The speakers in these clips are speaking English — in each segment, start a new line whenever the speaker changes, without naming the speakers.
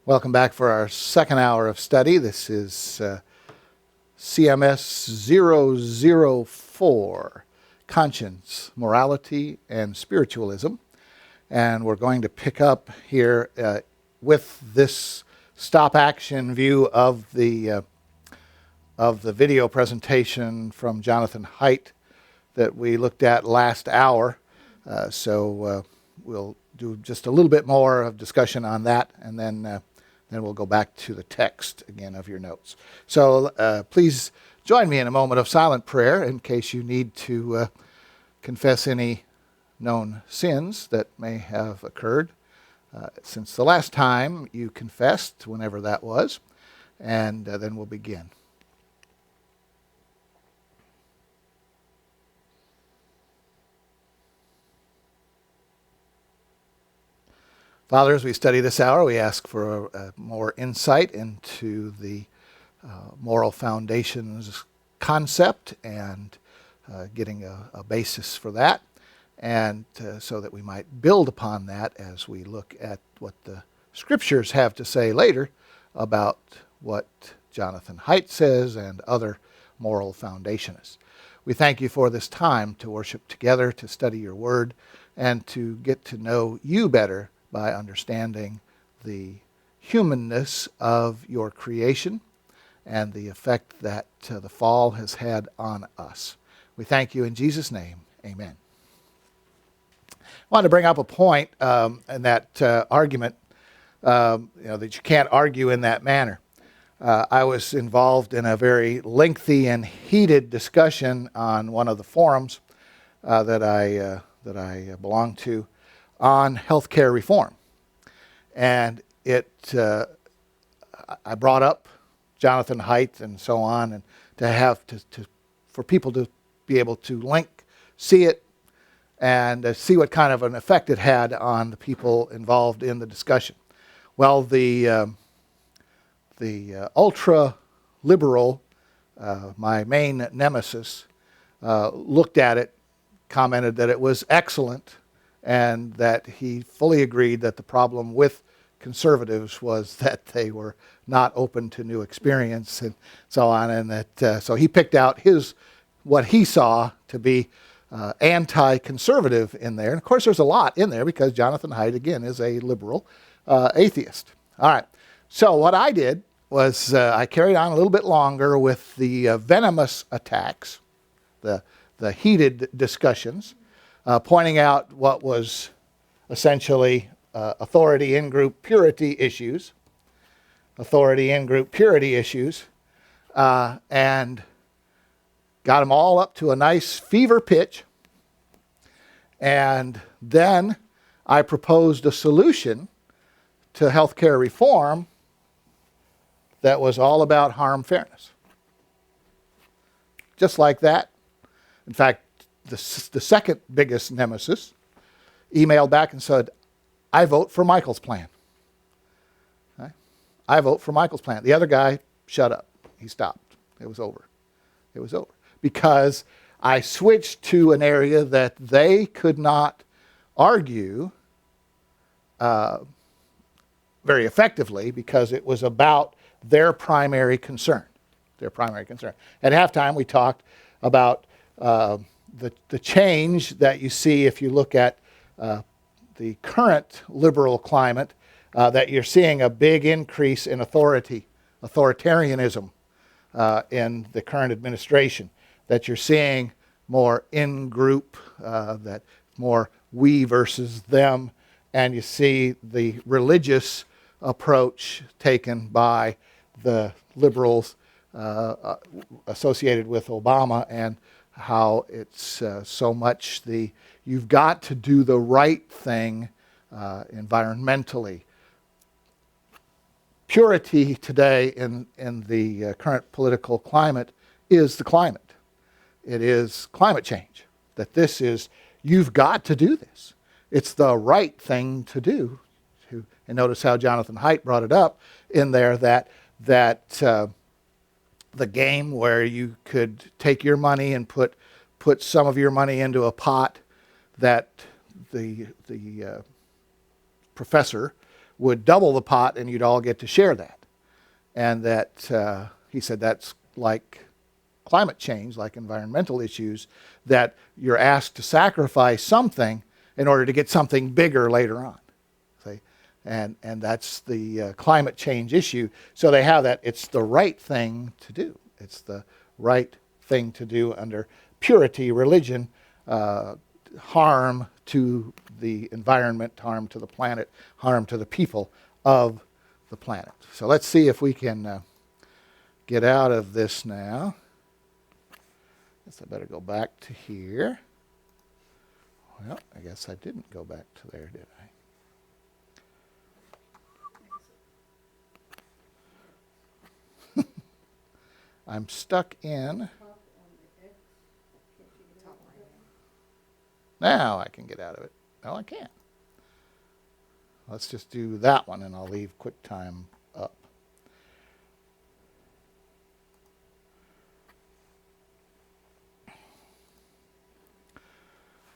Welcome back for our second hour of study. This is CMS 004, Conscience, Morality, and Spiritualism. And we're going to pick up here with this stop-action view of the video presentation from Jonathan Haidt that we looked at last hour. So we'll do just a little bit more of discussion on that, and then we'll go back to the text again of your notes. So please join me in a moment of silent prayer in case you need to confess any known sins that may have occurred since the last time you confessed, whenever that was, and then we'll begin. Father, as we study this hour, we ask for more insight into the moral foundations concept and getting a basis for that, and so that we might build upon that as we look at what the Scriptures have to say later about what Jonathan Haidt says and other moral foundationists. We thank you for this time to worship together, to study your word, and to get to know you better by understanding the humanness of your creation and the effect that the fall has had on us. We thank you in Jesus' name. Amen. I wanted to bring up a point in that argument, that you can't argue in that manner. I was involved in a very lengthy and heated discussion on one of the forums that I belong to, on healthcare reform. And I brought up Jonathan Haidt and so on, and for people to be able to see it, and see what kind of an effect it had on the people involved in the discussion. Well, the ultra-liberal, my main nemesis, looked at it, commented that it was excellent, and that he fully agreed that the problem with conservatives was that they were not open to new experience and so on, and that so he picked out what he saw to be anti-conservative in there. And of course there's a lot in there because Jonathan Haidt, again, is a liberal atheist. All right, so what I did was I carried on a little bit longer with the venomous attacks, the heated discussions, pointing out what was essentially authority in-group purity issues, and got them all up to a nice fever pitch. And then I proposed a solution to healthcare reform that was all about harm fairness. Just like that. In fact, the second biggest nemesis emailed back and said, I vote for Michael's plan. Okay? I vote for Michael's plan. The other guy shut up. He stopped. It was over. Because I switched to an area that they could not argue very effectively because it was about their primary concern. At halftime, we talked about the change that you see if you look at the current liberal climate, that you're seeing a big increase in authoritarianism in the current administration, that you're seeing more in-group, that more we versus them, and you see the religious approach taken by the liberals associated with Obama, and how it's so much you've got to do the right thing environmentally. Purity today in the current political climate is the climate. It is climate change. That you've got to do this. It's the right thing to do. And notice how Jonathan Haidt brought it up in there that the game where you could take your money and put some of your money into a pot that the professor would double the pot and you'd all get to share that. And that, he said, that's like climate change, like environmental issues, that you're asked to sacrifice something in order to get something bigger later on. See? And that's the climate change issue. So they have that. It's the right thing to do. It's the right thing to do under purity, religion, harm to the environment, harm to the planet, harm to the people of the planet. So let's see if we can get out of this now. Guess I better go back to here. Well, I guess I didn't go back to there, did I? I'm stuck in. Now I can get out of it. No, I can't. Let's just do that one, and I'll leave QuickTime up.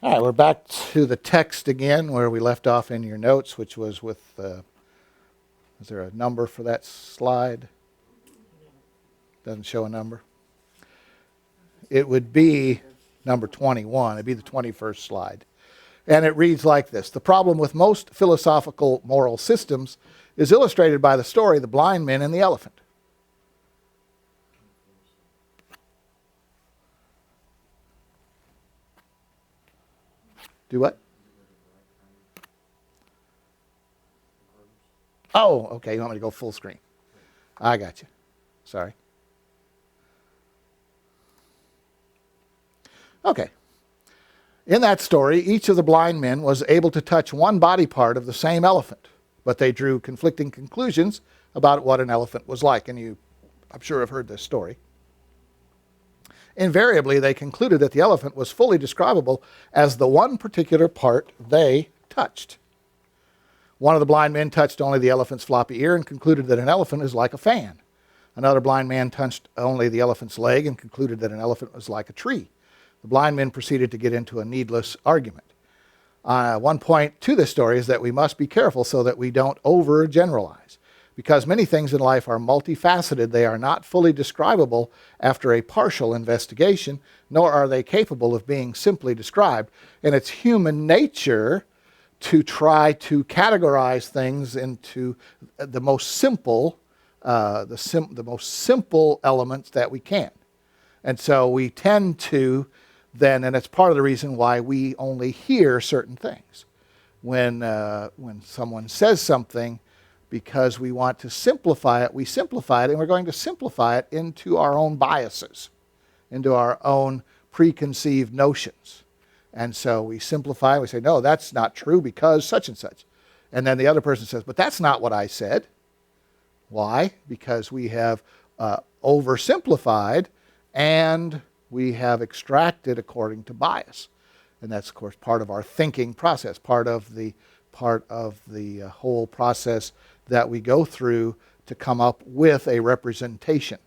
All right, we're back to the text again where we left off in your notes, which was with, is there a number for that slide? Doesn't show a number. It would be number 21. It'd be the 21st slide. And it reads like this. The problem with most philosophical moral systems is illustrated by the story, The Blind Men and the Elephant. Do what? Oh, okay. You want me to go full screen? I got you. Sorry. Okay. In that story, each of the blind men was able to touch one body part of the same elephant, but they drew conflicting conclusions about what an elephant was like. And you, I'm sure, have heard this story. Invariably, they concluded that the elephant was fully describable as the one particular part they touched. One of the blind men touched only the elephant's floppy ear and concluded that an elephant is like a fan. Another blind man touched only the elephant's leg and concluded that an elephant was like a tree. The blind men proceeded to get into a needless argument. One point to this story is that we must be careful so that we don't overgeneralize. Because many things in life are multifaceted, they are not fully describable after a partial investigation, nor are they capable of being simply described. And it's human nature to try to categorize things into the most simple, the most simple elements that we can. And so we tend to then, and it's part of the reason why we only hear certain things. When someone says something, because we want to simplify it, we simplify it, and we're going to simplify it into our own biases, into our own preconceived notions. And so we simplify, we say, no, that's not true because such and such. And then the other person says, but that's not what I said. Why? Because we have oversimplified and we have extracted according to bias. And that's, of course, part of our thinking process, part of the whole process that we go through to come up with a representation.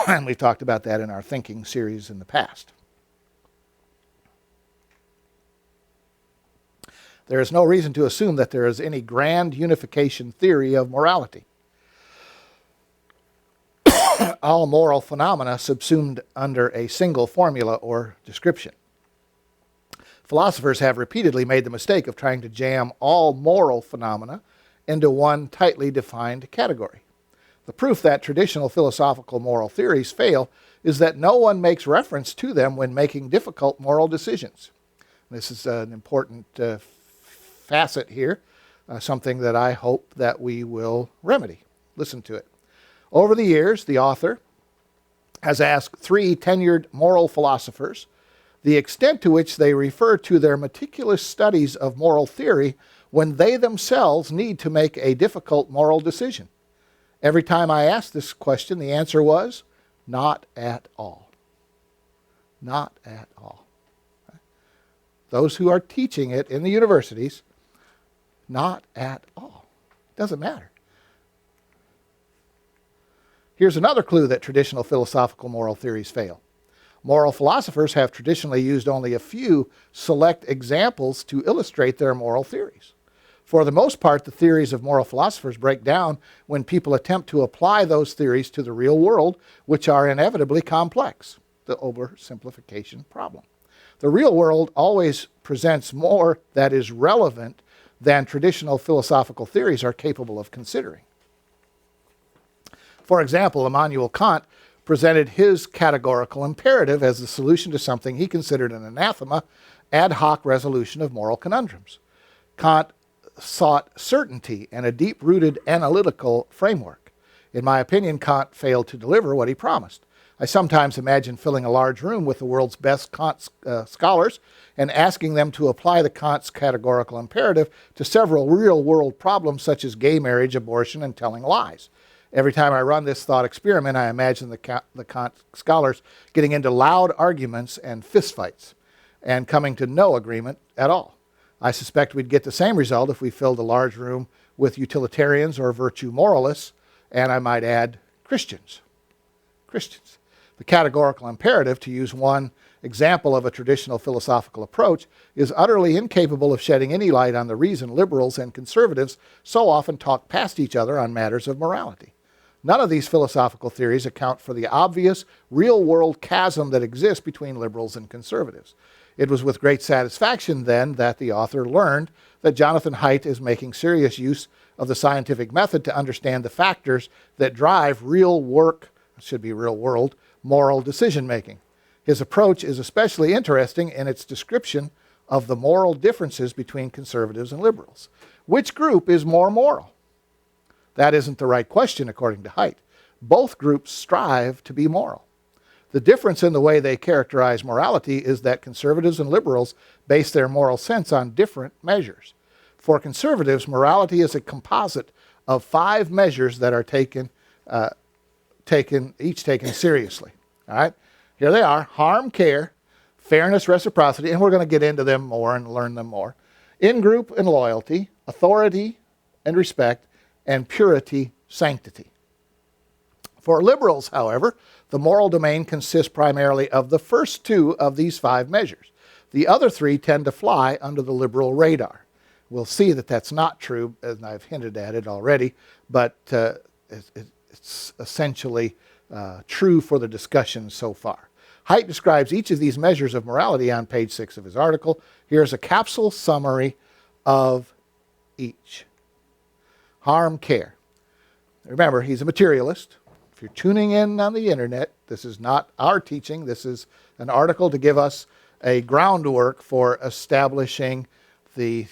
And we've talked about that in our thinking series in the past. There is no reason to assume that there is any grand unification theory of morality. All moral phenomena subsumed under a single formula or description. Philosophers have repeatedly made the mistake of trying to jam all moral phenomena into one tightly defined category. The proof that traditional philosophical moral theories fail is that no one makes reference to them when making difficult moral decisions. This is an important facet here, something that I hope that we will remedy. Listen to it. Over the years, the author has asked 3 tenured moral philosophers the extent to which they refer to their meticulous studies of moral theory when they themselves need to make a difficult moral decision. Every time I asked this question, the answer was, not at all. Not at all. Those who are teaching it in the universities, not at all. Doesn't matter. Here's another clue that traditional philosophical moral theories fail. Moral philosophers have traditionally used only a few select examples to illustrate their moral theories. For the most part, the theories of moral philosophers break down when people attempt to apply those theories to the real world, which are inevitably complex, the oversimplification problem. The real world always presents more that is relevant than traditional philosophical theories are capable of considering. For example, Immanuel Kant presented his categorical imperative as the solution to something he considered an anathema, ad hoc resolution of moral conundrums. Kant sought certainty and a deep-rooted analytical framework. In my opinion, Kant failed to deliver what he promised. I sometimes imagine filling a large room with the world's best Kant scholars and asking them to apply the Kant's categorical imperative to several real-world problems such as gay marriage, abortion, and telling lies. Every time I run this thought experiment, I imagine the Kant scholars getting into loud arguments and fistfights and coming to no agreement at all. I suspect we'd get the same result if we filled a large room with utilitarians or virtue moralists, and I might add Christians. The categorical imperative, to use one example of a traditional philosophical approach, is utterly incapable of shedding any light on the reason liberals and conservatives so often talk past each other on matters of morality. None of these philosophical theories account for the obvious real-world chasm that exists between liberals and conservatives. It was with great satisfaction, then, that the author learned that Jonathan Haidt is making serious use of the scientific method to understand the factors that drive real-world moral decision-making. His approach is especially interesting in its description of the moral differences between conservatives and liberals. Which group is more moral? That isn't the right question, according to Haidt. Both groups strive to be moral. The difference in the way they characterize morality is that conservatives and liberals base their moral sense on different measures. For conservatives, morality is a composite of 5 measures that are taken seriously. All right? Here they are: harm, care, fairness, reciprocity, and we're going to get into them more and learn them more. In-group and loyalty, authority and respect, and purity, sanctity. For liberals, however, the moral domain consists primarily of the first 2 of these 5 measures. The other 3 tend to fly under the liberal radar. We'll see that that's not true, and I've hinted at it already, but it's essentially true for the discussion so far. Haidt describes each of these measures of morality on page 6 of his article. Here's a capsule summary of each. Harm, care. Remember, he's a materialist. If you're tuning in on the internet, this is not our teaching. This is an article to give us a groundwork for establishing the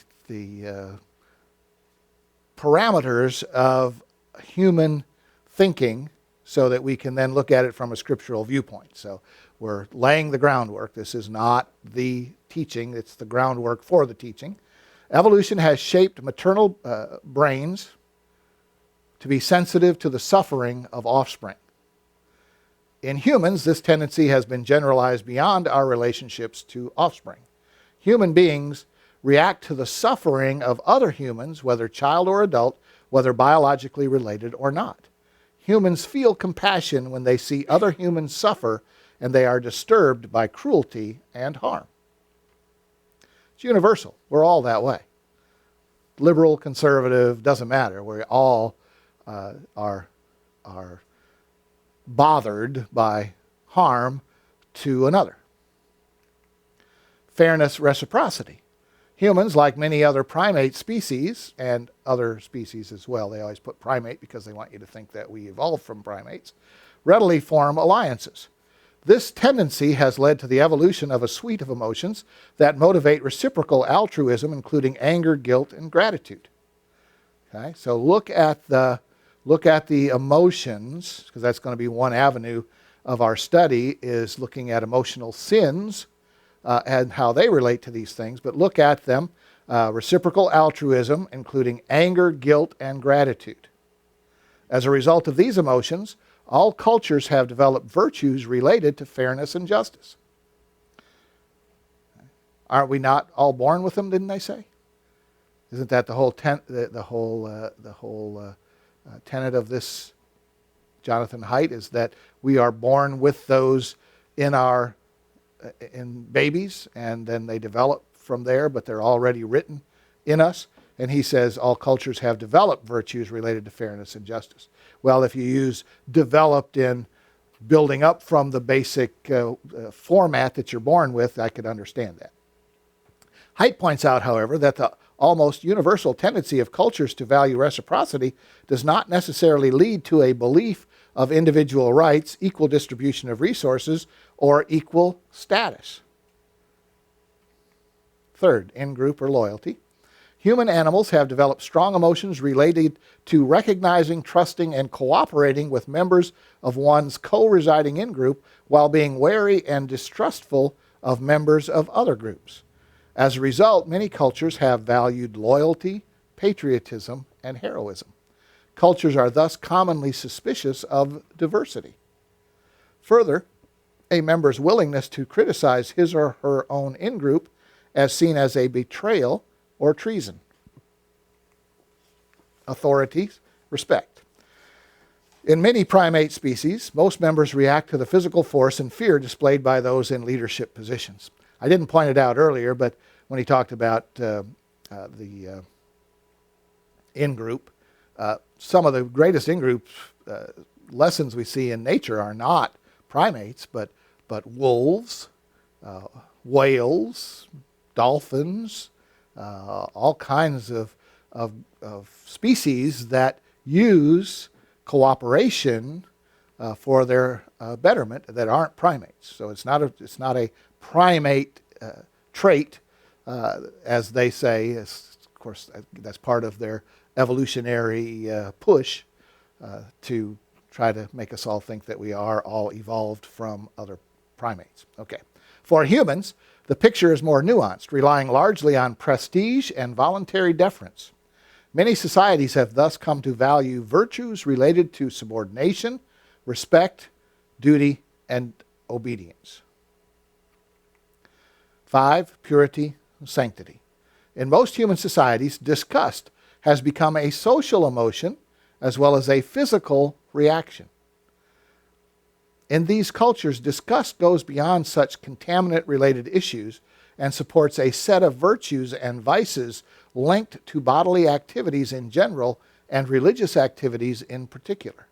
parameters of human thinking so that we can then look at it from a scriptural viewpoint. So we're laying the groundwork. This is not the teaching. It's the groundwork for the teaching. Evolution has shaped maternal brains to be sensitive to the suffering of offspring. In humans, this tendency has been generalized beyond our relationships to offspring. Human beings react to the suffering of other humans, whether child or adult, whether biologically related or not. Humans feel compassion when they see other humans suffer, and they are disturbed by cruelty and harm. It's universal. We're all that way. Liberal, conservative, doesn't matter. We all are bothered by harm to another. Fairness, reciprocity. Humans, like many other primate species, and other species as well, they always put primate because they want you to think that we evolved from primates, readily form alliances. This tendency has led to the evolution of a suite of emotions that motivate reciprocal altruism, including anger, guilt, and gratitude. Okay, so look at the emotions, because that's going to be one avenue of our study, is looking at emotional sins and how they relate to these things. But look at them: reciprocal altruism, including anger, guilt, and gratitude. As a result of these emotions, all cultures have developed virtues related to fairness and justice. Aren't we not all born with them, didn't they say? Isn't that the whole tenet of this Jonathan Haidt, is that we are born with those in babies, and then they develop from there, but they're already written in us. And he says all cultures have developed virtues related to fairness and justice. Well, if you use developed in building up from the basic format that you're born with, I could understand that. Haidt points out, however, that the almost universal tendency of cultures to value reciprocity does not necessarily lead to a belief of individual rights, equal distribution of resources, or equal status. Third, in-group or loyalty. Human animals have developed strong emotions related to recognizing, trusting, and cooperating with members of one's co-residing in-group while being wary and distrustful of members of other groups. As a result, many cultures have valued loyalty, patriotism, and heroism. Cultures are thus commonly suspicious of diversity. Further, a member's willingness to criticize his or her own in-group as seen as a betrayal or treason. Authorities, respect. In many primate species, most members react to the physical force and fear displayed by those in leadership positions. I didn't point it out earlier, but when he talked about the in-group, some of the greatest in-group lessons we see in nature are not primates, but wolves, whales, dolphins, all kinds of species that use cooperation for their betterment that aren't primates. So it's not a primate trait, as they say. Of course, that's part of their evolutionary push to try to make us all think that we are all evolved from other primates. Okay. For humans, the picture is more nuanced, relying largely on prestige and voluntary deference. Many societies have thus come to value virtues related to subordination, respect, duty, and obedience. 5, purity and sanctity. In most human societies, disgust has become a social emotion as well as a physical reaction. In these cultures, disgust goes beyond such contaminant-related issues and supports a set of virtues and vices linked to bodily activities in general and religious activities in particular.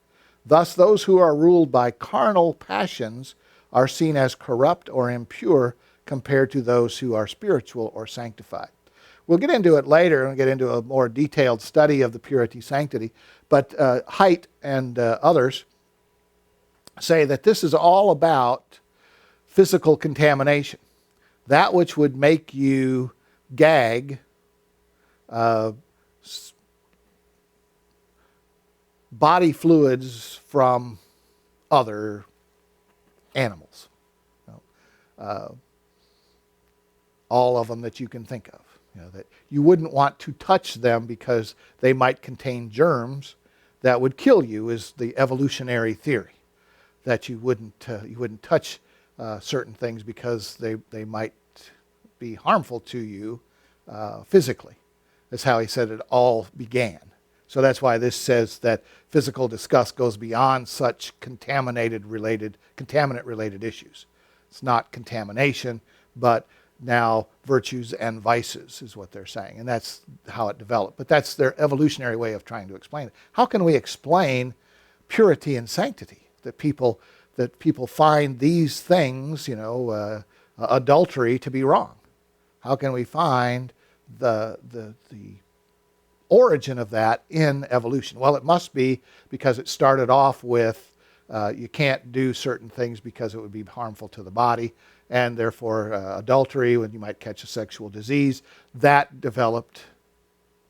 Thus, those who are ruled by carnal passions are seen as corrupt or impure compared to those who are spiritual or sanctified. We'll get into it later and get into a more detailed study of the purity sanctity, but Haidt and others say that this is all about physical contamination. That which would make you gag, body fluids from other animals. All of them that you can think of. That you wouldn't want to touch them because they might contain germs that would kill you, is the evolutionary theory. That you wouldn't touch certain things because they might be harmful to you physically. That's how he said it all began. So that's why this says that physical disgust goes beyond such contaminant-related issues. It's not contamination, but now virtues and vices is what they're saying. And that's how it developed. But that's their evolutionary way of trying to explain it. How can we explain purity and sanctity? That people find these things, adultery, to be wrong. How can we find the origin of that in evolution? Well, it must be because it started off with you can't do certain things because it would be harmful to the body, and therefore adultery, when you might catch a sexual disease, that developed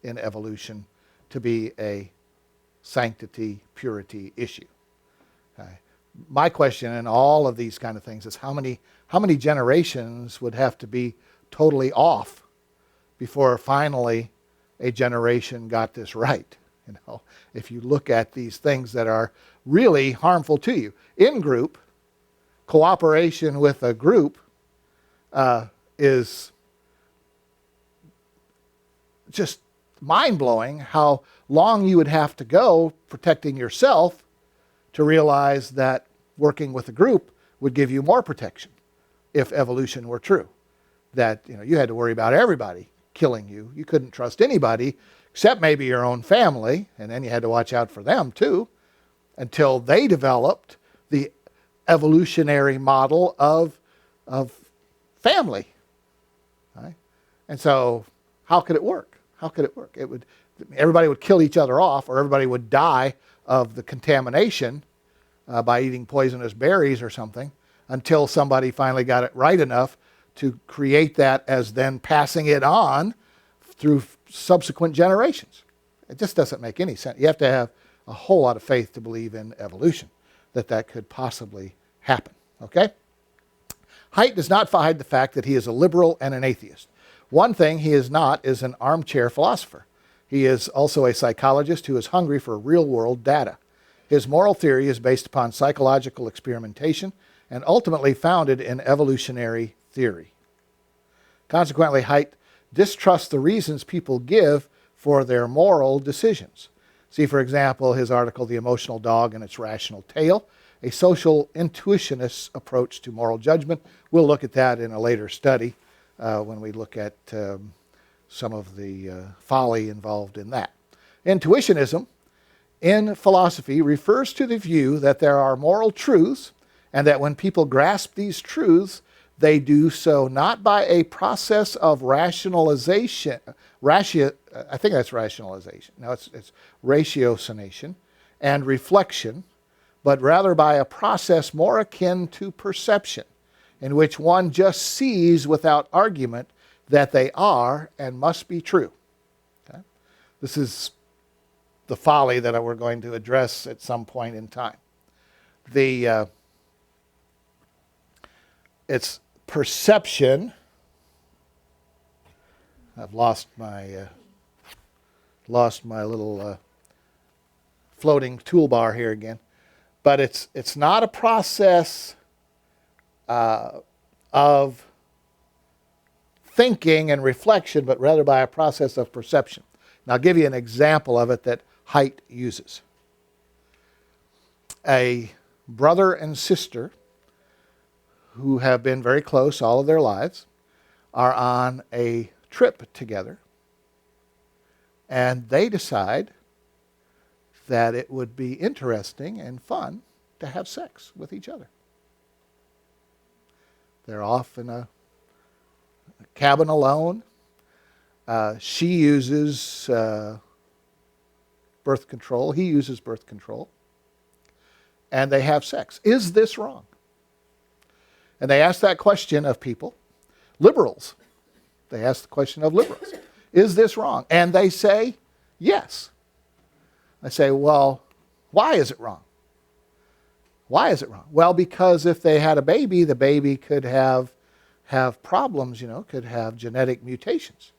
in evolution to be a sanctity, purity issue. Okay. My question in all of these kind of things is how many generations would have to be totally off before finally a generation got this right? If you look at these things that are really harmful to you. In group, cooperation with a group is just mind-blowing how long you would have to go protecting yourself to realize that working with a group would give you more protection if evolution were true. That you had to worry about everybody killing you. You couldn't trust anybody except maybe your own family, and then you had to watch out for them too, until they developed the evolutionary model of family. Right? And so how could it work? How could it work? Everybody would kill each other off, or everybody would die of the contamination by eating poisonous berries or something, until somebody finally got it right enough to create that as then passing it on through subsequent generations. It just doesn't make any sense. You have to have a whole lot of faith to believe in evolution, that could possibly happen. Okay? Haidt does not hide the fact that he is a liberal and an atheist. One thing he is not is an armchair philosopher. He is also a psychologist who is hungry for real-world data. His moral theory is based upon psychological experimentation and ultimately founded in evolutionary theory. Consequently, Haidt distrusts the reasons people give for their moral decisions. See, for example, his article, The Emotional Dog and Its Rational Tail, a social intuitionist's approach to moral judgment. We'll look at that in a later study when we look at some of the folly involved in that. Intuitionism in philosophy refers to the view that there are moral truths, and that when people grasp these truths, they do so not by a process of rationalization, I think that's rationalization. No, it's ratiocination and reflection, but rather by a process more akin to perception, in which one just sees without argument that they are and must be true. Okay? This is the folly that we're going to address at some point in time. It's perception. I've lost my little floating toolbar here again. But it's not a process of thinking and reflection, but rather by a process of perception. And I'll give you an example of it that Haidt uses. A brother and sister who have been very close all of their lives are on a trip together, and they decide that it would be interesting and fun to have sex with each other. They're off in a cabin alone. She uses birth control. He uses birth control. And they have sex. Is this wrong? And they ask that question of people. Liberals. They ask the question of liberals. Is this wrong? And they say, yes. I say, well, why is it wrong? Why is it wrong? Well, because if they had a baby, the baby could have problems, could have genetic mutations.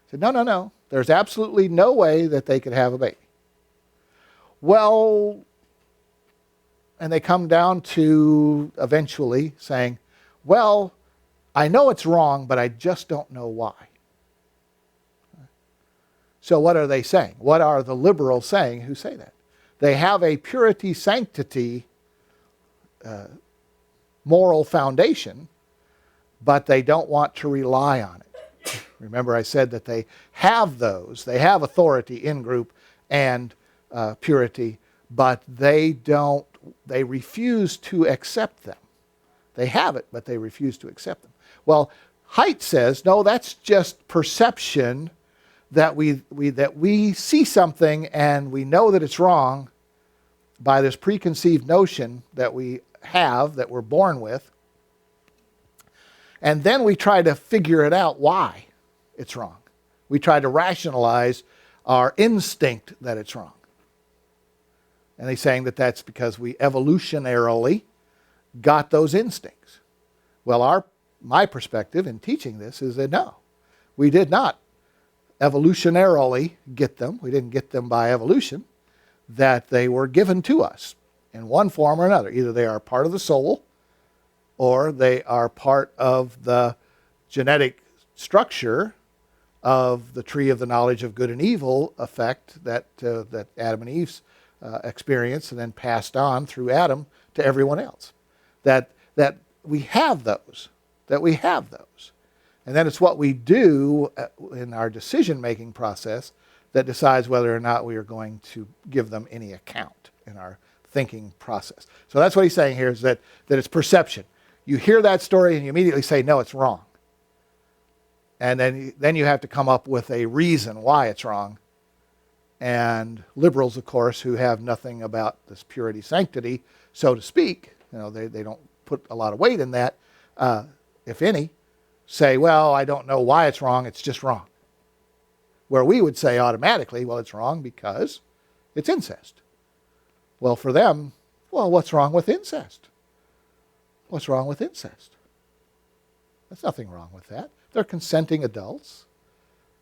I said, no. There's absolutely no way that they could have a baby. Well, and they come down to eventually saying, well, I know it's wrong, but I just don't know why. So what are they saying? What are the liberals saying who say that? They have a purity, sanctity, moral foundation, but they don't want to rely on it. Remember I said that they have those. They have authority in group and purity, but they refuse to accept them. They have it, but they refuse to accept them. Well, Haidt says, no, that's just perception, that we see something and we know that it's wrong by this preconceived notion that we have, that we're born with, and then we try to figure it out why it's wrong. We try to rationalize our instinct that it's wrong. And he's saying that that's because we evolutionarily got those instincts. Well, my perspective in teaching this is that no, we did not evolutionarily get them. We didn't get them by evolution, that they were given to us in one form or another. Either they are part of the soul or they are part of the genetic structure of the tree of the knowledge of good and evil effect that Adam and Eve experienced and then passed on through Adam to everyone else. That we have those. And then it's what we do in our decision-making process that decides whether or not we are going to give them any account in our thinking process. So that's what he's saying here, is that it's perception. You hear that story and you immediately say, no, it's wrong. And then you have to come up with a reason why it's wrong. And liberals, of course, who have nothing about this purity sanctity, so to speak, they don't put a lot of weight in that, if any, say, well, I don't know why it's wrong, it's just wrong. Where we would say automatically, well, it's wrong because it's incest. Well, for them, well, what's wrong with incest? What's wrong with incest? There's nothing wrong with that. They're consenting adults.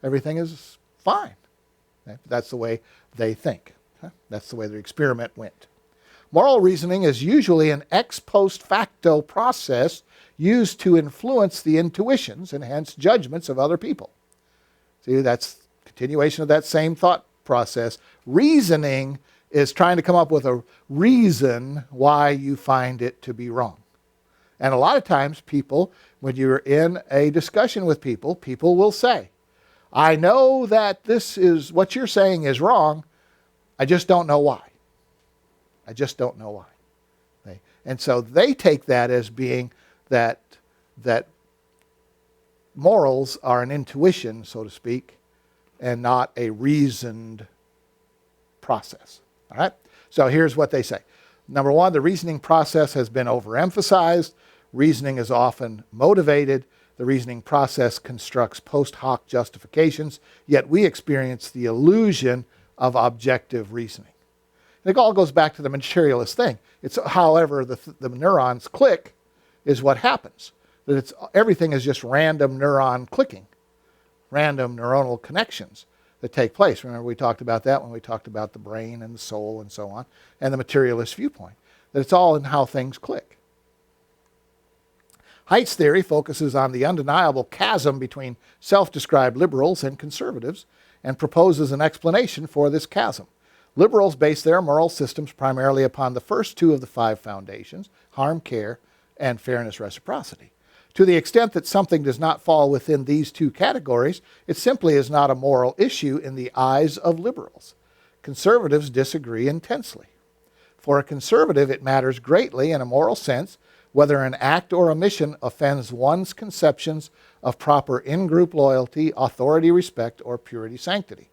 Everything is fine. That's the way they think. That's the way the experiment went. Moral reasoning is usually an ex post facto process used to influence the intuitions and hence judgments of other people. See, that's continuation of that same thought process. Reasoning is trying to come up with a reason why you find it to be wrong. And a lot of times people, when you're in a discussion with people, people will say, I know that this is what you're saying is wrong. I just don't know why. I just don't know why. Okay? And so they take that as being that morals are an intuition, so to speak, and not a reasoned process. All right? So here's what they say. Number one, the reasoning process has been overemphasized. Reasoning is often motivated. The reasoning process constructs post hoc justifications, yet we experience the illusion of objective reasoning. And it all goes back to the materialist thing. It's however the neurons click is what happens. That everything is just random neuron clicking, random neuronal connections that take place. Remember we talked about that when we talked about the brain and the soul and so on, and the materialist viewpoint. That it's all in how things click. Haidt's theory focuses on the undeniable chasm between self-described liberals and conservatives and proposes an explanation for this chasm. Liberals base their moral systems primarily upon the first two of the five foundations, harm, care, and fairness, reciprocity. To the extent that something does not fall within these two categories, it simply is not a moral issue in the eyes of liberals. Conservatives disagree intensely. For a conservative, it matters greatly in a moral sense whether an act or omission offends one's conceptions of proper in-group loyalty, authority respect, or purity sanctity.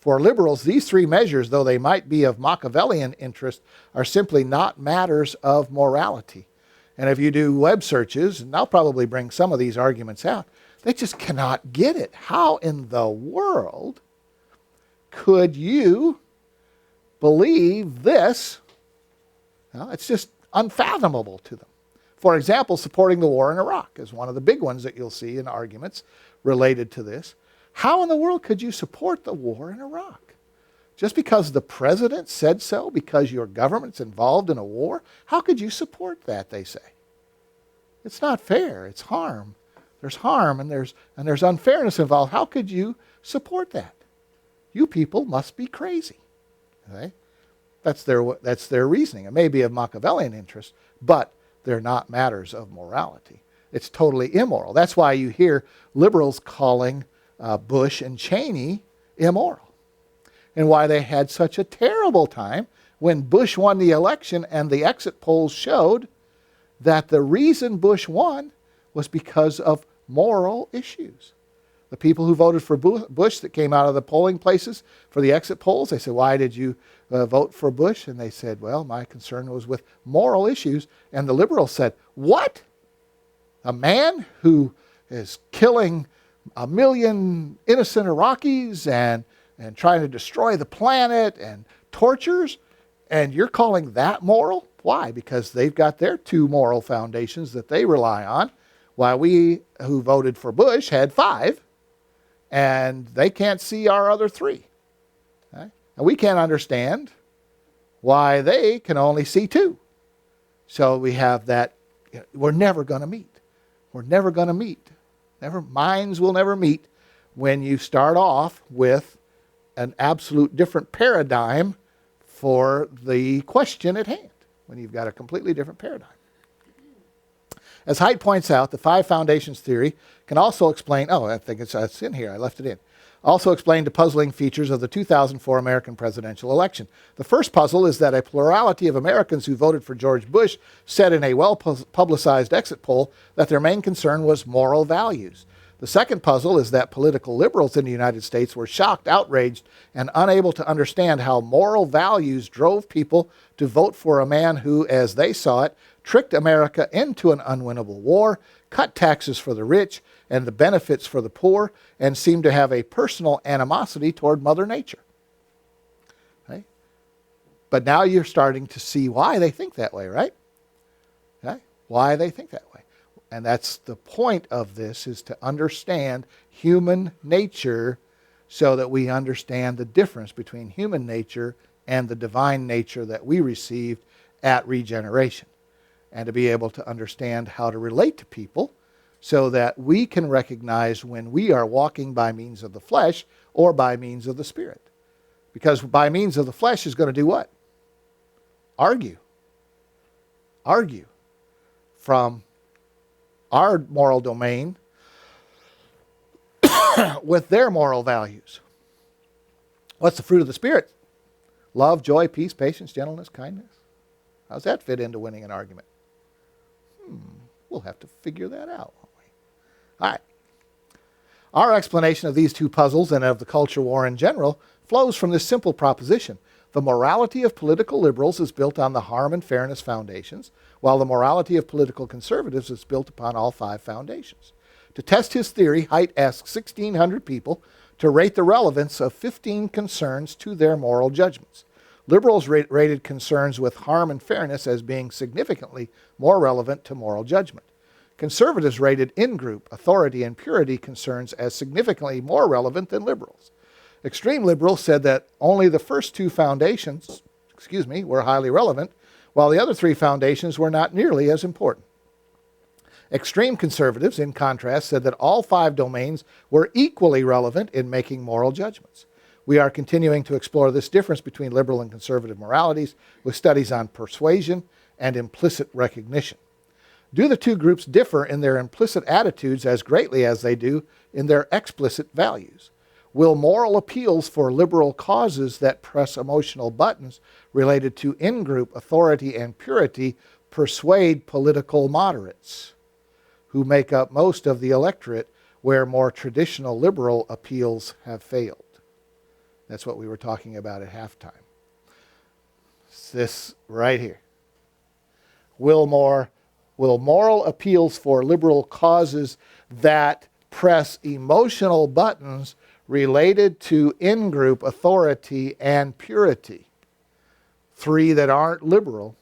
For liberals, these three measures, though they might be of Machiavellian interest, are simply not matters of morality. And if you do web searches, and I'll probably bring some of these arguments out, they just cannot get it. How in the world could you believe this? Well, it's just unfathomable to them. For example, supporting the war in Iraq is one of the big ones that you'll see in arguments related to this. How in the world could you support the war in Iraq? Just because the president said so, because your government's involved in a war? How could you support that, they say? It's not fair. It's harm. There's harm and there's unfairness involved. How could you support that? You people must be crazy. Okay? That's their reasoning. It may be of Machiavellian interest, but they're not matters of morality. It's totally immoral. That's why you hear liberals calling Bush and Cheney immoral. And why they had such a terrible time when Bush won the election and the exit polls showed that the reason Bush won was because of moral issues. The people who voted for Bush that came out of the polling places for the exit polls, they said, why did you vote for Bush? And they said, well, my concern was with moral issues. And the liberals said, what? A man who is killing 1 million innocent Iraqis and trying to destroy the planet and tortures, and you're calling that moral? Why? Because they've got their two moral foundations that they rely on, while we who voted for Bush had 5. And they can't see our other 3. Okay? And we can't understand why they can only see 2. So we have that, we're never going to meet. We're never going to meet. Minds will never meet when you start off with an absolute different paradigm for the question at hand, when you've got a completely different paradigm. As Haidt points out, the five foundations theory can also explain, I think it's in here, I left it in, also explain the puzzling features of the 2004 American presidential election. The first puzzle is that a plurality of Americans who voted for George Bush said in a well-publicized exit poll that their main concern was moral values. The second puzzle is that political liberals in the United States were shocked, outraged, and unable to understand how moral values drove people to vote for a man who, as they saw it, tricked America into an unwinnable war, cut taxes for the rich and the benefits for the poor, and seemed to have a personal animosity toward Mother Nature. Okay? But now you're starting to see why they think that way, right? Okay? Why they think that way. And that's the point of this, is to understand human nature so that we understand the difference between human nature and the divine nature that we received at regeneration. And to be able to understand how to relate to people so that we can recognize when we are walking by means of the flesh or by means of the Spirit. Because by means of the flesh is going to do what? Argue. Argue from our moral domain with their moral values. What's the fruit of the Spirit? Love, joy, peace, patience, gentleness, kindness. How does that fit into winning an argument? We'll have to figure that out, won't we? All right. Our explanation of these two puzzles and of the culture war in general flows from this simple proposition. The morality of political liberals is built on the harm and fairness foundations, while the morality of political conservatives is built upon all five foundations. To test his theory, Haidt asked 1,600 people to rate the relevance of 15 concerns to their moral judgments. Liberals rated concerns with harm and fairness as being significantly more relevant to moral judgment. Conservatives rated in-group, authority, and purity concerns as significantly more relevant than liberals. Extreme liberals said that only the first two foundations, were highly relevant, while the other three foundations were not nearly as important. Extreme conservatives, in contrast, said that all five domains were equally relevant in making moral judgments. We are continuing to explore this difference between liberal and conservative moralities with studies on persuasion and implicit recognition. Do the two groups differ in their implicit attitudes as greatly as they do in their explicit values? Will moral appeals for liberal causes that press emotional buttons related to in-group authority and purity persuade political moderates, who make up most of the electorate where more traditional liberal appeals have failed? That's what we were talking about at halftime. It's this right here. Will moral appeals for liberal causes that press emotional buttons related to in-group authority and purity, three that aren't liberal,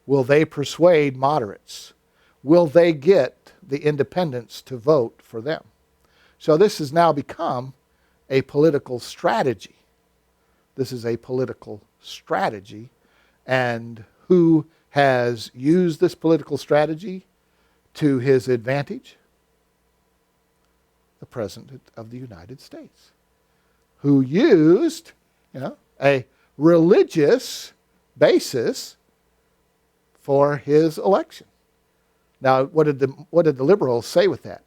will they persuade moderates? Will they get the independents to vote for them? So this has now become a political strategy. This is a political strategy. And who has used this political strategy to his advantage? The President of the United States, who used a religious basis for his election. Now, what did the liberals say with that?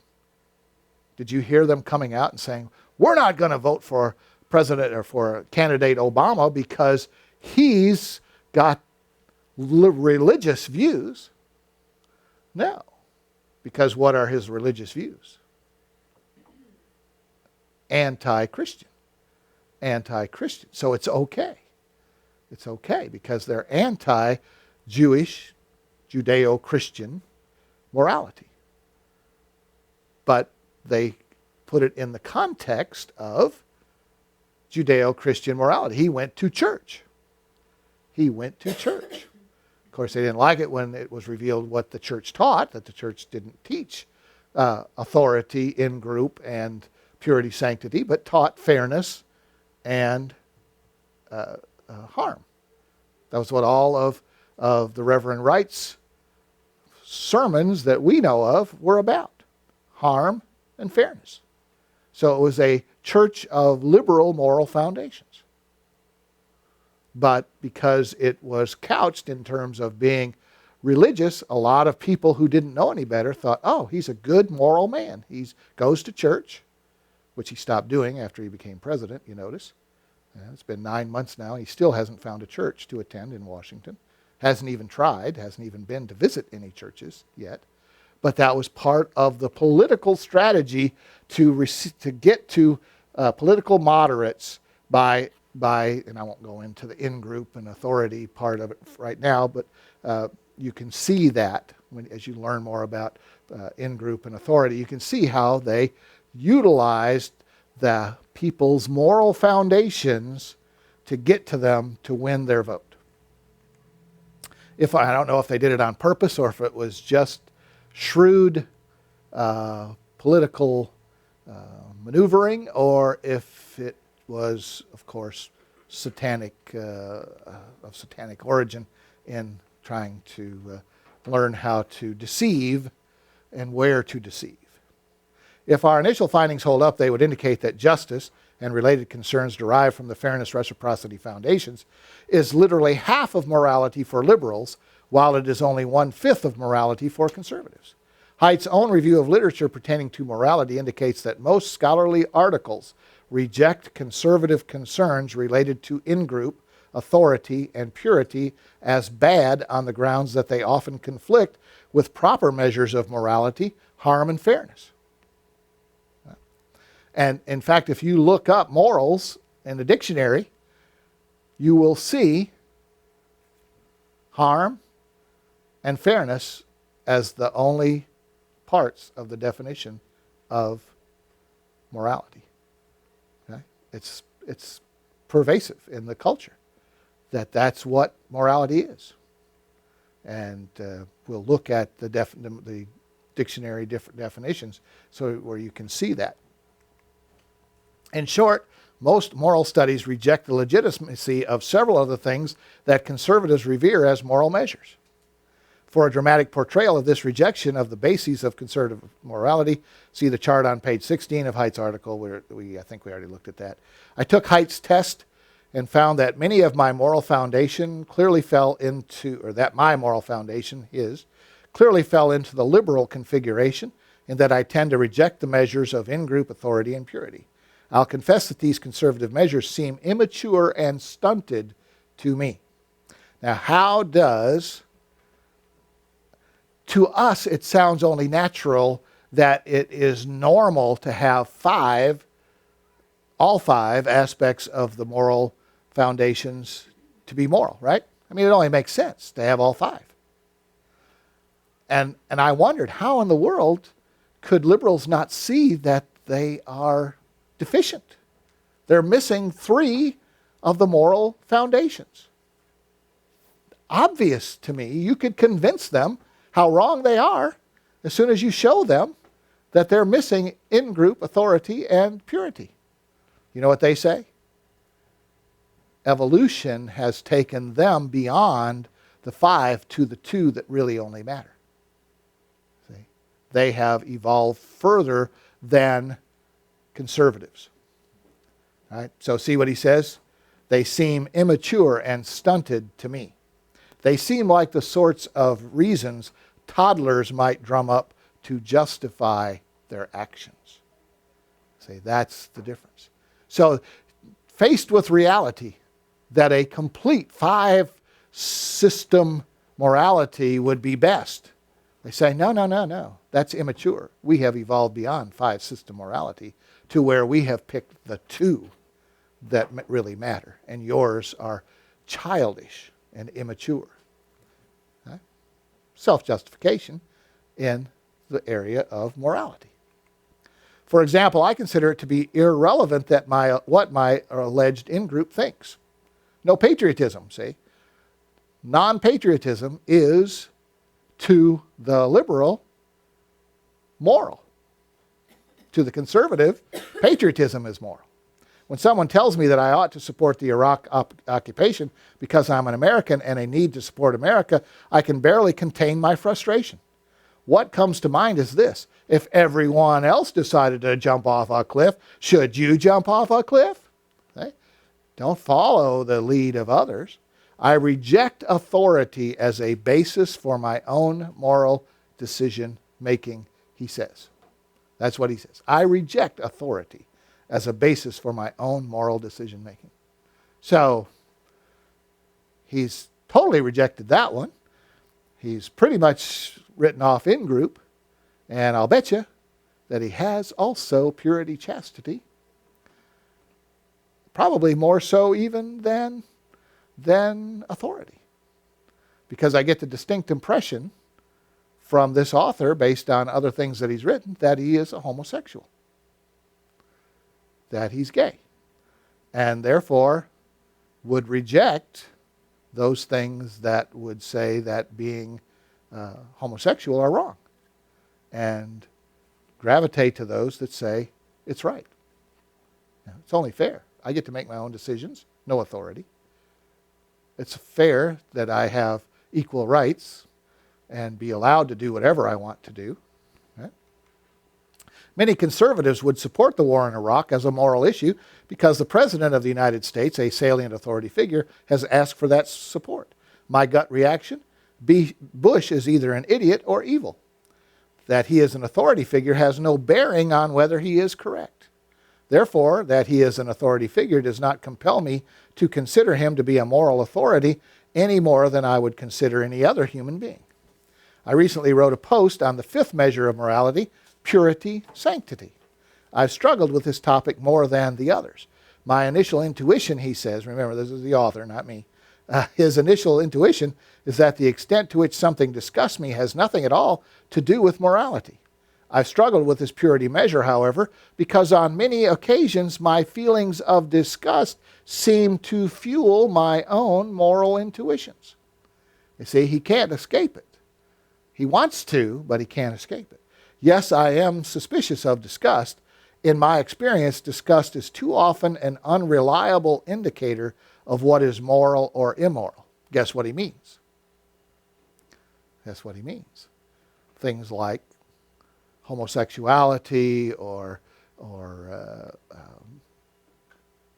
Did you hear them coming out and saying, we're not going to vote for President or for candidate Obama because he's got religious views? No. Because what are his religious views? Anti-Christian. Anti-Christian. So it's okay. It's okay because they're anti-Jewish, Judeo-Christian morality. But they put it in the context of Judeo-Christian morality. He went to church. He went to church. Of course, they didn't like it when it was revealed what the church taught, that the church didn't teach authority in group and purity, sanctity, but taught fairness and harm. That was what all of the Reverend Wright's sermons that we know of were about. Harm and fairness. So it was a church of liberal moral foundations. But because it was couched in terms of being religious, a lot of people who didn't know any better thought, oh, he's a good moral man. He goes to church, which he stopped doing after he became president, you notice. It's been 9 months now. He still hasn't found a church to attend in Washington. Hasn't even tried, hasn't even been to visit any churches yet. But that was part of the political strategy to get to political moderates by, and I won't go into the in-group and authority part of it right now, but you can see that as you learn more about in-group and authority, you can see how they utilized the people's moral foundations to get to them to win their vote. I don't know if they did it on purpose or if it was just shrewd political maneuvering, or if it was, of course, of satanic origin in trying to learn how to deceive and where to deceive. If our initial findings hold up, they would indicate that justice and related concerns derived from the fairness reciprocity foundations is literally half of morality for liberals, while it is only 1/5 of morality for conservatives. Haidt's own review of literature pertaining to morality indicates that most scholarly articles reject conservative concerns related to in-group, authority, and purity as bad on the grounds that they often conflict with proper measures of morality, harm, and fairness. And in fact, if you look up morals in the dictionary, you will see harm and fairness as the only parts of the definition of morality. Okay? It's pervasive in the culture that's what morality is. And we'll look at the dictionary different definitions where you can see that. In short, most moral studies reject the legitimacy of several of the things that conservatives revere as moral measures. For a dramatic portrayal of this rejection of the bases of conservative morality, see the chart on page 16 of Haidt's article. I think we already looked at that. I took Haidt's test and found that many of my moral foundation clearly fell into, or that my moral foundation, clearly fell into the liberal configuration, in that I tend to reject the measures of in-group authority and purity. I'll confess that these conservative measures seem immature and stunted to me. Now, to us, it sounds only natural that it is normal to have all five aspects of the moral foundations to be moral, right? I mean, it only makes sense to have all five. And I wondered, how in the world could liberals not see that they are deficient? They're missing 3 of the moral foundations. Obvious to me. You could convince them how wrong they are as soon as you show them that they're missing in-group authority and purity. You know what they say? Evolution has taken them beyond the 5 to the 2 that really only matter. See? They have evolved further than conservatives. All right? So see what he says? They seem immature and stunted to me. They seem like the sorts of reasons toddlers might drum up to justify their actions. See, that's the difference. So, faced with reality that a complete 5-system morality would be best, they say, no, that's immature. We have evolved beyond 5-system morality to where we have picked the 2 that really matter, and yours are childish and immature. Okay? Self-justification in the area of morality. For example, I consider it to be irrelevant that what my alleged in-group thinks. No patriotism, see? Non-patriotism is, to the liberal, moral. To the conservative, patriotism is moral. When someone tells me that I ought to support the Iraq occupation because I'm an American and I need to support America, I can barely contain my frustration. What comes to mind is this: if everyone else decided to jump off a cliff, should you jump off a cliff? Okay? Don't follow the lead of others. I reject authority as a basis for my own moral decision making, he says. That's what he says. I reject authority as a basis for my own moral decision making. So, he's totally rejected that one. He's pretty much written off in group. And I'll bet you that he has also purity, chastity. Probably more so even than authority. Because I get the distinct impression from this author, based on other things that he's written, that he is a homosexual. That he's gay. And therefore would reject those things that would say that being homosexual are wrong. And gravitate to those that say it's right. It's only fair. I get to make my own decisions, no authority. It's fair that I have equal rights and be allowed to do whatever I want to do. Right? Many conservatives would support the war in Iraq as a moral issue because the President of the United States, a salient authority figure, has asked for that support. My gut reaction? Bush is either an idiot or evil. That he is an authority figure has no bearing on whether he is correct. Therefore, that he is an authority figure does not compel me to consider him to be a moral authority any more than I would consider any other human being. I recently wrote a post on the fifth measure of morality, purity, sanctity. I've struggled with this topic more than the others. My initial intuition, he says, remember this is the author, not me, his initial intuition is that the extent to which something disgusts me has nothing at all to do with morality. I've struggled with this purity measure, however, because on many occasions my feelings of disgust seem to fuel my own moral intuitions. You see, he can't escape it. He wants to, but he can't escape it. Yes, I am suspicious of disgust. In my experience, disgust is too often an unreliable indicator of what is moral or immoral. Guess what he means? Guess what he means? Things like homosexuality or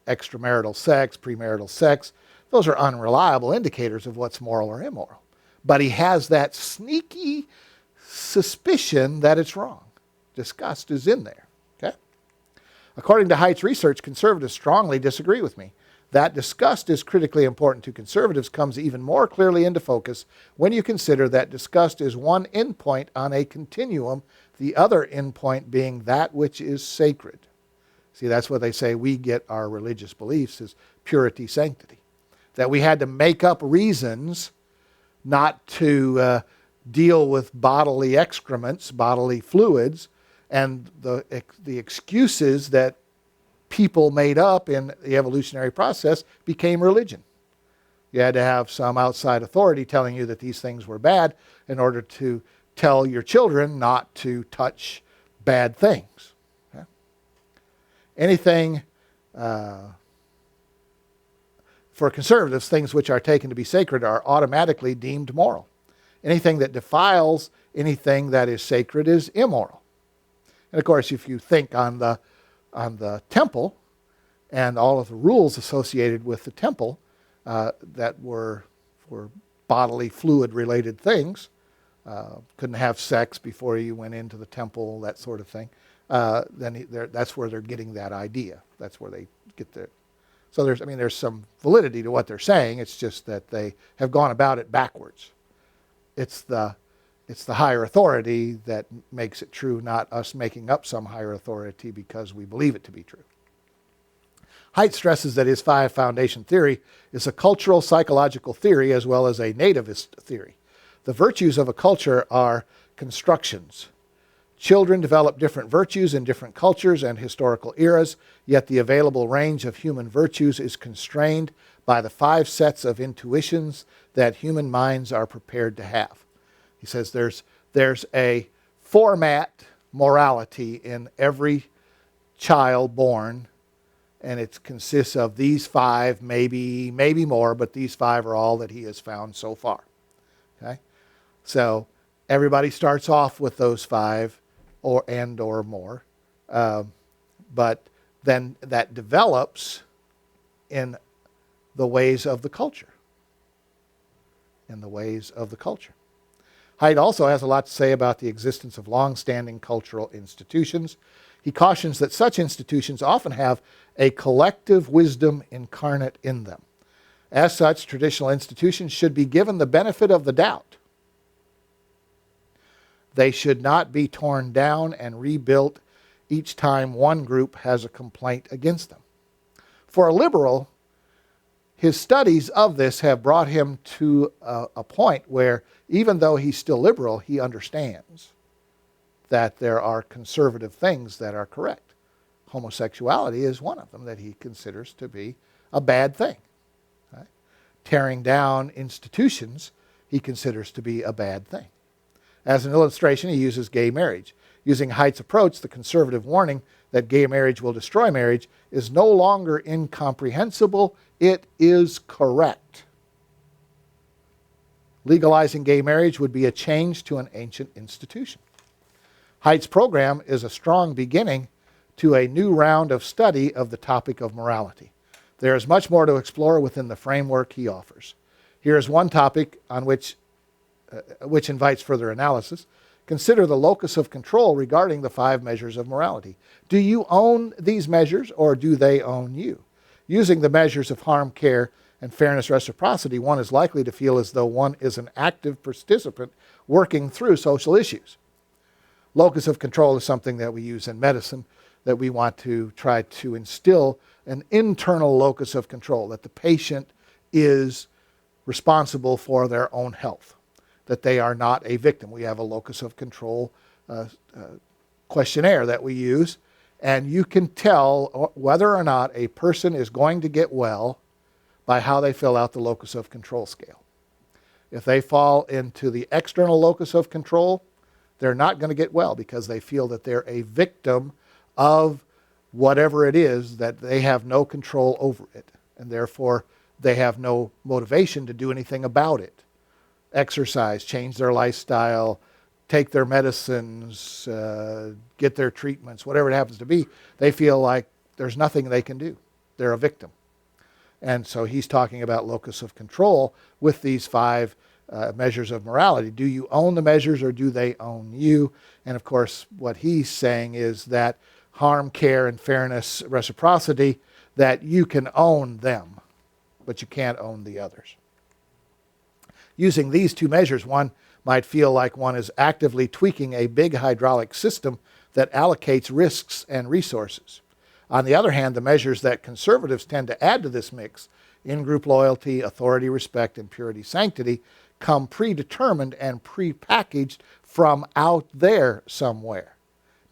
extramarital sex, premarital sex. Those are unreliable indicators of what's moral or immoral. But he has that sneaky suspicion that it's wrong. Disgust is in there. Okay? According to Haidt's research, conservatives strongly disagree with me. That disgust is critically important to conservatives comes even more clearly into focus when you consider that disgust is one endpoint on a continuum, the other endpoint being that which is sacred. See, that's what they say we get our religious beliefs is purity, sanctity. That we had to make up reasons not to deal with bodily excrements, bodily fluids, and the excuses that people made up in the evolutionary process became religion. You had to have some outside authority telling you that these things were bad in order to tell your children not to touch bad things. Okay? Anything, for conservatives, things which are taken to be sacred are automatically deemed moral. Anything that defiles anything that is sacred is immoral. And of course, if you think on the temple and all of the rules associated with the temple that were bodily fluid related things, couldn't have sex before you went into the temple, that sort of thing, then that's where they're getting that idea. That's where they get the. So there's some validity to what they're saying. It's just that they have gone about it backwards. It's the higher authority that makes it true, not us making up some higher authority because we believe it to be true. Haidt stresses that his five foundation theory is a cultural psychological theory as well as a nativist theory. The virtues of a culture are constructions. Children develop different virtues in different cultures and historical eras, yet the available range of human virtues is constrained by the five sets of intuitions that human minds are prepared to have. He says there's a format morality in every child born, and it consists of these five, maybe more, but these five are all that he has found so far. Okay? So everybody starts off with those five or more, but then that develops in the ways of the culture. in the ways of the culture. Haidt also has a lot to say about the existence of long-standing cultural institutions. He cautions that such institutions often have a collective wisdom incarnate in them. As such, traditional institutions should be given the benefit of the doubt. They should not be torn down and rebuilt each time one group has a complaint against them. For a liberal, his studies of this have brought him to a point where, even though he's still liberal, he understands that there are conservative things that are correct. Homosexuality is one of them that he considers to be a bad thing. Right? Tearing down institutions he considers to be a bad thing. As an illustration, he uses gay marriage. Using Haidt's approach, the conservative warning that gay marriage will destroy marriage is no longer incomprehensible, it is correct. Legalizing gay marriage would be a change to an ancient institution. Haidt's program is a strong beginning to a new round of study of the topic of morality. There is much more to explore within the framework he offers. Here is one topic on which invites further analysis. Consider the locus of control regarding the 5 measures of morality. Do you own these measures, or do they own you? Using the measures of harm, care, and fairness, reciprocity, one is likely to feel as though one is an active participant working through social issues. Locus of control is something that we use in medicine, that we want to try to instill an internal locus of control, that the patient is responsible for their own health, that they are not a victim. We have a locus of control questionnaire that we use, and you can tell whether or not a person is going to get well by how they fill out the locus of control scale. If they fall into the external locus of control, they're not going to get well because they feel that they're a victim of whatever it is, that they have no control over it, and therefore they have no motivation to do anything about it. Exercise, change their lifestyle, take their medicines, get their treatments, whatever it happens to be, they feel like there's nothing they can do. They're a victim. And so he's talking about locus of control with these 5 measures of morality. Do you own the measures, or do they own you? And of course, what he's saying is that harm, care, and fairness, reciprocity, that you can own them, but you can't own the others. Using these 2 measures, one might feel like one is actively tweaking a big hydraulic system that allocates risks and resources. On the other hand, the measures that conservatives tend to add to this mix, in-group loyalty, authority, respect, and purity, sanctity, come predetermined and prepackaged from out there somewhere.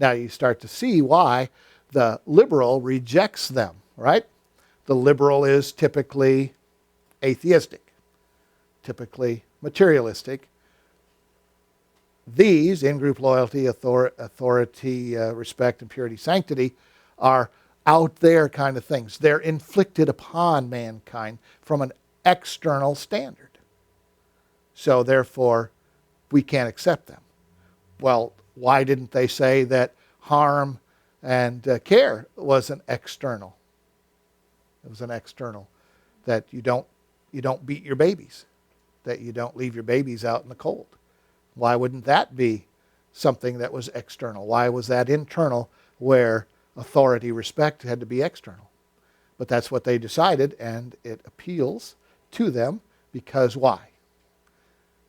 Now you start to see why the liberal rejects them, right? The liberal is typically atheistic, typically materialistic. These, in-group loyalty, authority, respect, and purity, sanctity, are out there kind of things. They're inflicted upon mankind from an external standard. So therefore, we can't accept them. Well, why didn't they say that harm and care was an external? It was an external, that you don't beat your babies, that you don't leave your babies out in the cold. Why wouldn't that be something that was external? Why was that internal, where authority, respect had to be external? But that's what they decided, and it appeals to them because why?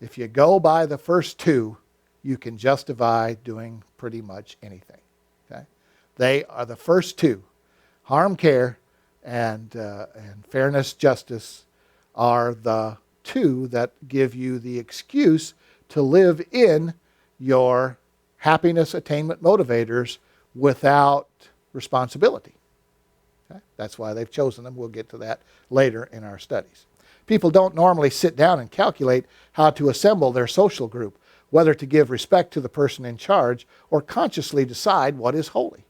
If you go by the first 2, you can justify doing pretty much anything. Okay? They are the first 2. Harm, care, and fairness, justice are the 2 that give you the excuse to live in your happiness attainment motivators without responsibility. Okay? That's why they've chosen them. We'll get to that later in our studies. People don't normally sit down and calculate how to assemble their social group, whether to give respect to the person in charge or consciously decide what is holy.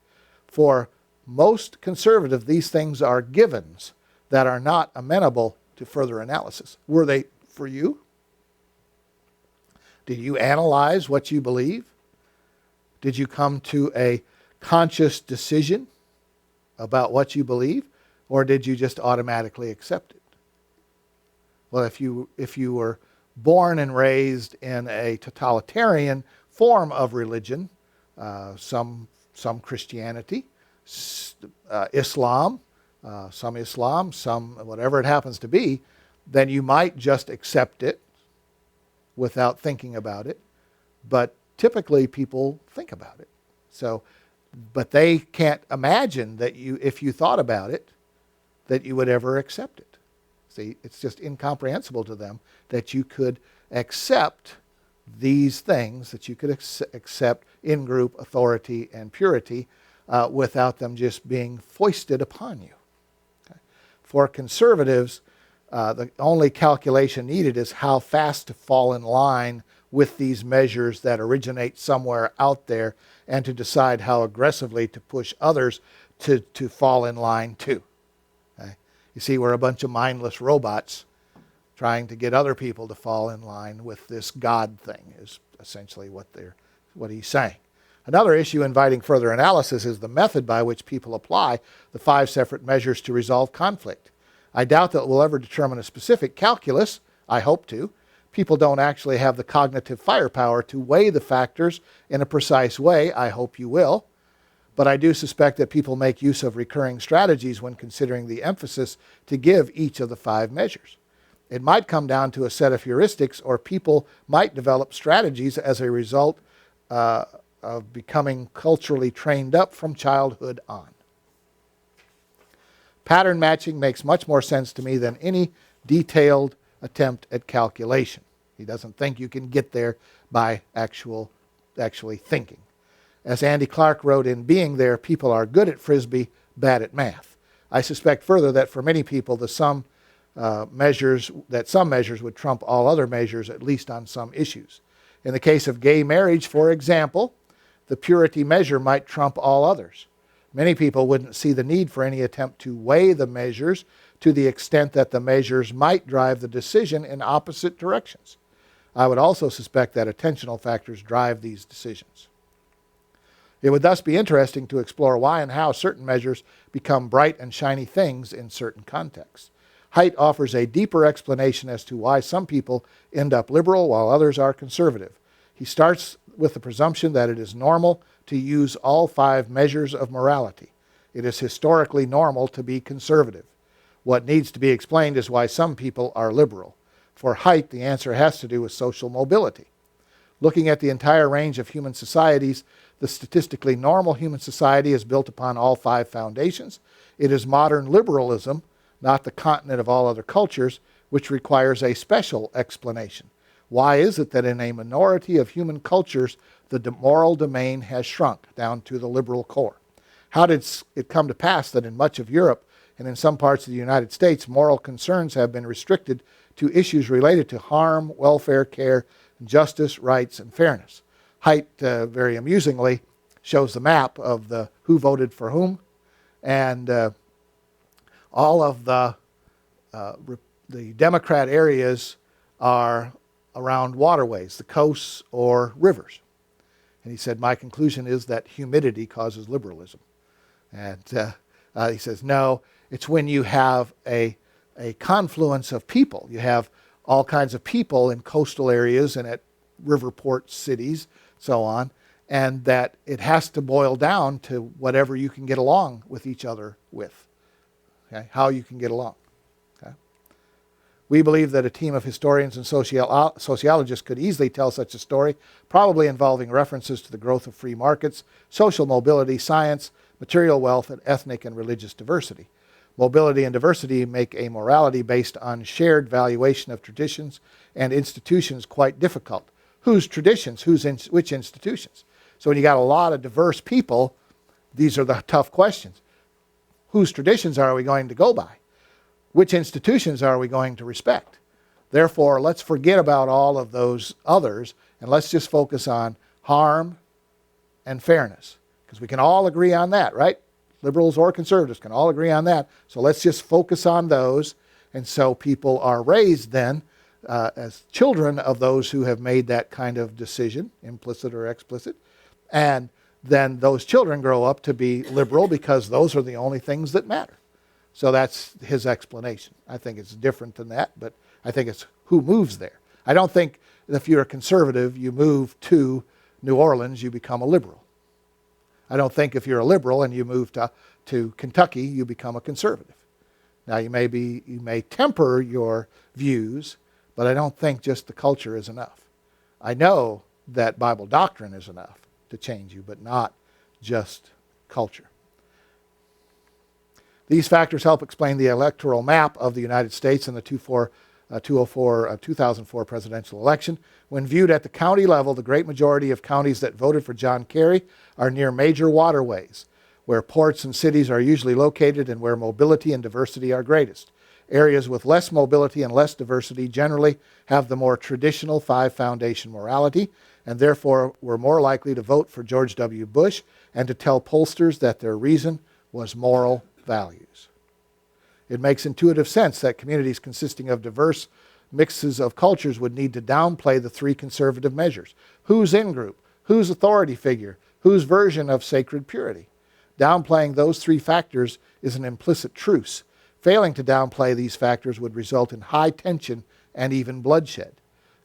For most conservative, these things are givens that are not amenable to further analysis. Were they for you? Did you analyze what you believe? Did you come to a conscious decision about what you believe, or did you just automatically accept it? Well, if you were born and raised in a totalitarian form of religion, some Christianity, Islam, some whatever it happens to be, then you might just accept it without thinking about it. But typically people think about it. So, but they can't imagine that if you thought about it, that you would ever accept it. See, it's just incomprehensible to them that you could accept these things, that you could accept in-group authority and purity without them just being foisted upon you. Okay? For conservatives, the only calculation needed is how fast to fall in line with these measures that originate somewhere out there, and to decide how aggressively to push others to fall in line too. Okay? You see, we're a bunch of mindless robots trying to get other people to fall in line with this God thing, is essentially what he's saying. Another issue inviting further analysis is the method by which people apply the 5 separate measures to resolve conflict. I doubt that we'll ever determine a specific calculus. I hope to. People don't actually have the cognitive firepower to weigh the factors in a precise way. I hope you will. But I do suspect that people make use of recurring strategies when considering the emphasis to give each of the 5 measures. It might come down to a set of heuristics, or people might develop strategies as a result of becoming culturally trained up from childhood on. Pattern matching makes much more sense to me than any detailed attempt at calculation. He doesn't think you can get there by actually thinking. As Andy Clark wrote in Being There, people are good at Frisbee, bad at math. I suspect further that for many people, some measures would trump all other measures, at least on some issues. In the case of gay marriage, for example, the purity measure might trump all others. Many people wouldn't see the need for any attempt to weigh the measures, to the extent that the measures might drive the decision in opposite directions. I would also suspect that attentional factors drive these decisions. It would thus be interesting to explore why and how certain measures become bright and shiny things in certain contexts. Haidt offers a deeper explanation as to why some people end up liberal while others are conservative. He starts with the presumption that it is normal to use all 5 measures of morality. It is historically normal to be conservative. What needs to be explained is why some people are liberal. For Haidt, the answer has to do with social mobility. Looking at the entire range of human societies, the statistically normal human society is built upon all 5 foundations. It is modern liberalism, not the continent of all other cultures, which requires a special explanation. Why is it that in a minority of human cultures, the moral domain has shrunk down to the liberal core? How did it come to pass that in much of Europe and in some parts of the United States, moral concerns have been restricted to issues related to harm, welfare, care, justice, rights, and fairness? Haidt, very amusingly, shows the map of who voted for whom, and all of the Democrat areas are around waterways, the coasts or rivers. And he said, my conclusion is that humidity causes liberalism. And he says, no, it's when you have a confluence of people. You have all kinds of people in coastal areas and at river port cities, so on, and that it has to boil down to whatever you can get along with each other with. Okay? How you can get along. Okay? We believe that a team of historians and sociologists could easily tell such a story, probably involving references to the growth of free markets, social mobility, science, material wealth, and ethnic and religious diversity. Mobility and diversity make a morality based on shared valuation of traditions and institutions quite difficult. Whose traditions? Which institutions? So when you got a lot of diverse people, these are the tough questions. Whose traditions are we going to go by? Which institutions are we going to respect? Therefore, let's forget about all of those others, and let's just focus on harm and fairness. Because we can all agree on that, right? Liberals or conservatives can all agree on that. So let's just focus on those. And so people are raised then as children of those who have made that kind of decision, implicit or explicit. And then those children grow up to be liberal because those are the only things that matter. So that's his explanation. I think it's different than that, but I think it's who moves there. I don't think if you're a conservative, you move to New Orleans, you become a liberal. I don't think if you're a liberal and you move to Kentucky, you become a conservative. Now you may temper your views, but I don't think just the culture is enough. I know that Bible doctrine is enough to change you, but not just culture. These factors help explain the electoral map of the United States in the 2004 presidential election. When viewed at the county level, the great majority of counties that voted for John Kerry are near major waterways, where ports and cities are usually located and where mobility and diversity are greatest. Areas with less mobility and less diversity generally have the more traditional five foundation morality, and therefore were more likely to vote for George W. Bush and to tell pollsters that their reason was moral values. It makes intuitive sense that communities consisting of diverse mixes of cultures would need to downplay the three conservative measures. Whose in-group? Whose authority figure? Whose version of sacred purity? Downplaying those three factors is an implicit truce. Failing to downplay these factors would result in high tension and even bloodshed.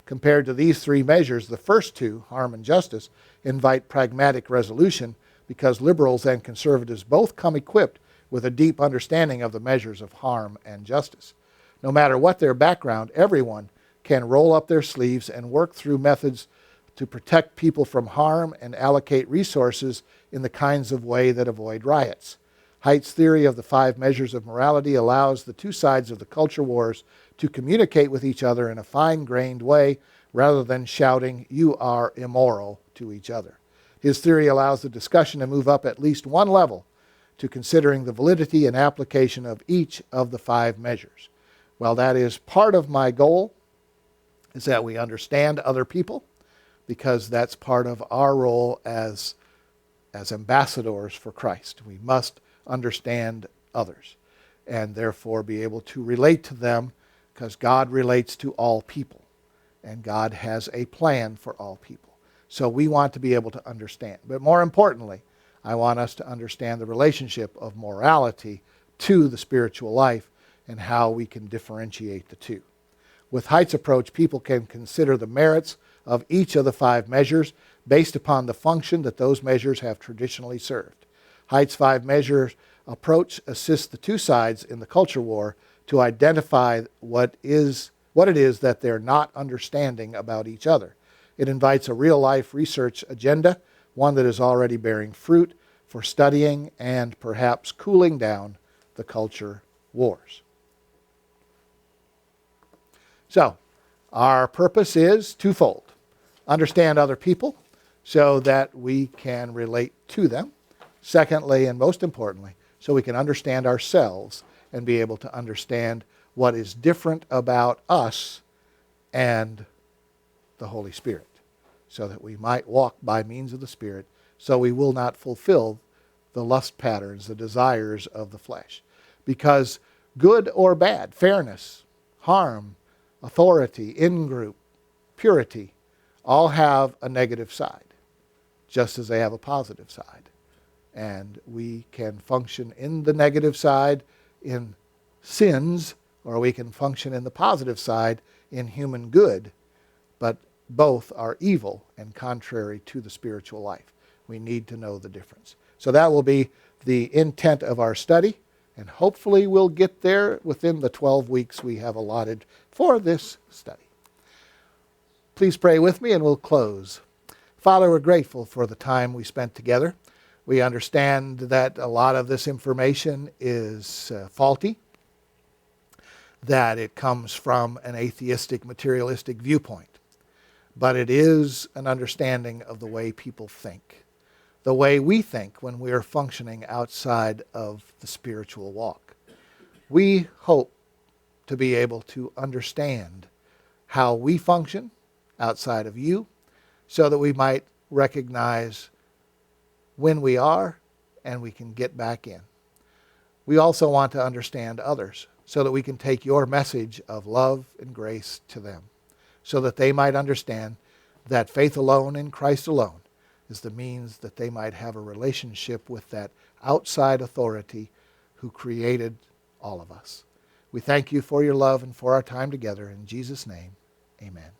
Compared to these three measures, the first two, harm and justice, invite pragmatic resolution because liberals and conservatives both come equipped with a deep understanding of the measures of harm and justice. No matter what their background, everyone can roll up their sleeves and work through methods to protect people from harm and allocate resources in the kinds of way that avoid riots. Haidt's theory of the five measures of morality allows the two sides of the culture wars to communicate with each other in a fine-grained way rather than shouting, "You are immoral," to each other. His theory allows the discussion to move up at least one level to considering the validity and application of each of the five measures. Well, that is part of my goal, is that we understand other people, because that's part of our role as ambassadors for Christ. We must understand others and therefore be able to relate to them, because God relates to all people and God has a plan for all people. So we want to be able to understand. But more importantly, I want us to understand the relationship of morality to the spiritual life and how we can differentiate the two. With Haidt's approach, people can consider the merits of each of the five measures based upon the function that those measures have traditionally served. Haidt's five measures approach assists the two sides in the culture war to identify what it is that they're not understanding about each other. It invites a real-life research agenda, one that is already bearing fruit for studying and perhaps cooling down the culture wars. So, our purpose is twofold. Understand other people so that we can relate to them. Secondly, and most importantly, so we can understand ourselves and be able to understand what is different about us and the Holy Spirit, so that we might walk by means of the Spirit, so we will not fulfill the lust patterns, the desires of the flesh. Because good or bad, fairness, harm, authority, in-group, purity, all have a negative side, just as they have a positive side. And we can function in the negative side in sins, or we can function in the positive side in human good, but both are evil and contrary to the spiritual life. We need to know the difference. So that will be the intent of our study, and hopefully we'll get there within the 12 weeks we have allotted for this study. Please pray with me and we'll close. Father, we're grateful for the time we spent together. We understand that a lot of this information is faulty, that it comes from an atheistic, materialistic viewpoint. But it is an understanding of the way people think, the way we think when we are functioning outside of the spiritual walk. We hope to be able to understand how we function outside of you, so that we might recognize when we are and we can get back in. We also want to understand others so that we can take your message of love and grace to them, so that they might understand that faith alone in Christ alone is the means that they might have a relationship with that outside authority who created all of us. We thank you for your love and for our time together. In Jesus' name, amen.